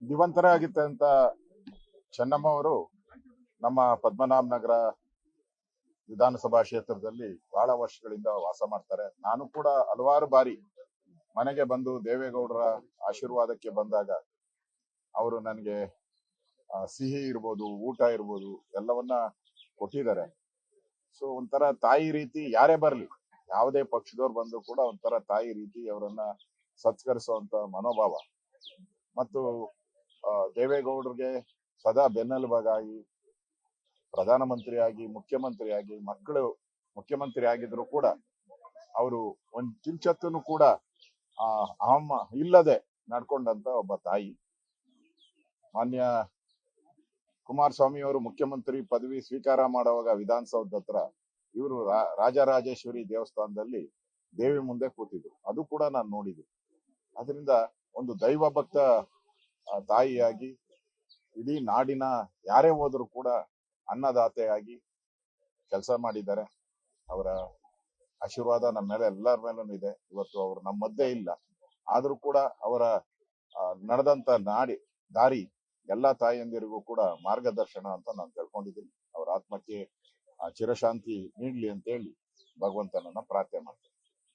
ದಿವಂತರಾಗಿದ್ದಂತ ಚೆನ್ನಮ್ಮ ಅವರು ನಮ್ಮ ಪದ್ಮನಾಭ ನಗರ ವಿಧಾನಸಭಾ ಕ್ಷೇತ್ರದಲ್ಲಿ ಬಹಳ ವರ್ಷಗಳಿಂದ ವಾಸ ಮಾಡ್ತಾರೆ. ನಾನು ಕೂಡ ಹಲವಾರು ಬಾರಿ ಮನೆಗೆ ಬಂದು ದೇವೇಗೌಡರ ಆಶೀರ್ವಾದಕ್ಕೆ ಬಂದಾಗ ಅವರು ನನಗೆ ಸಿಹಿ ಇರ್ಬೋದು, ಊಟ ಇರ್ಬೋದು, ಎಲ್ಲವನ್ನ ಕೊಟ್ಟಿದ್ದಾರೆ. ಸೊ ಒಂಥರ ತಾಯಿ ರೀತಿ ಯಾರೇ ಬರ್ಲಿ, ಯಾವುದೇ ಪಕ್ಷದವ್ರು ಬಂದ್ರು ಕೂಡ ಒಂಥರ ತಾಯಿ ರೀತಿ ಅವರನ್ನ ಸತ್ಕರಿಸುವಂತ ಮನೋಭಾವ ಮತ್ತು ದೇವೇಗೌಡರಿಗೆ ಸದಾ ಬೆನ್ನೆಲುಬಾಗಿ ಪ್ರಧಾನಮಂತ್ರಿಯಾಗಿ, ಮುಖ್ಯಮಂತ್ರಿಯಾಗಿ, ಮಕ್ಕಳು ಮುಖ್ಯಮಂತ್ರಿ ಆಗಿದ್ರು ಕೂಡ ಅವರು ಒಂದ್ ಕಿಂಚತ್ತೂ ಕೂಡ ಅಹಂ ಇಲ್ಲದೆ ನಡ್ಕೊಂಡಂತ ಒಬ್ಬ ತಾಯಿ. ಮಾನ್ಯ ಕುಮಾರಸ್ವಾಮಿ ಅವರು ಮುಖ್ಯಮಂತ್ರಿ ಪದವಿ ಸ್ವೀಕಾರ ಮಾಡುವಾಗ ವಿಧಾನಸೌಧ ಹತ್ರ ಇವರು ರಾಜರಾಜೇಶ್ವರಿ ದೇವಸ್ಥಾನದಲ್ಲಿ ದೇವಿ ಮುಂದೆ ಕೂತಿದ್ರು. ಅದು ಕೂಡ ನಾನು ನೋಡಿದ್ದೆ. ಅದರಿಂದ ಒಂದು ದೈವ ಭಕ್ತ ತಾಯಿಯಾಗಿ ಇಡೀ ನಾಡಿನ ಯಾರೇ ಹೋದ್ರು ಕೂಡ ಅನ್ನದಾತೆಯಾಗಿ ಕೆಲಸ ಮಾಡಿದ್ದಾರೆ. ಅವರ ಆಶೀರ್ವಾದ ನಮ್ಮ ಮೇಲೆ ಎಲ್ಲರ ಮೇಲೂ ಇದೆ. ಇವತ್ತು ಅವರು ನಮ್ಮ ಮಧ್ಯೆ ಇಲ್ಲ, ಆದ್ರೂ ಕೂಡ ಅವರ ನಡೆದಂತ ದಾರಿ ಎಲ್ಲಾ ತಾಯಿಯಂದಿರಿಗೂ ಕೂಡ ಮಾರ್ಗದರ್ಶನ ಅಂತ ನಾನು ತಿಳ್ಕೊಂಡಿದ್ದೀನಿ. ಅವರ ಆತ್ಮಕ್ಕೆ ಚಿರಶಾಂತಿ ನೀಡ್ಲಿ ಅಂತ ಹೇಳಿ ಭಗವಂತನನ್ನ ಪ್ರಾರ್ಥನೆ ಮಾಡ್ತೀನಿ.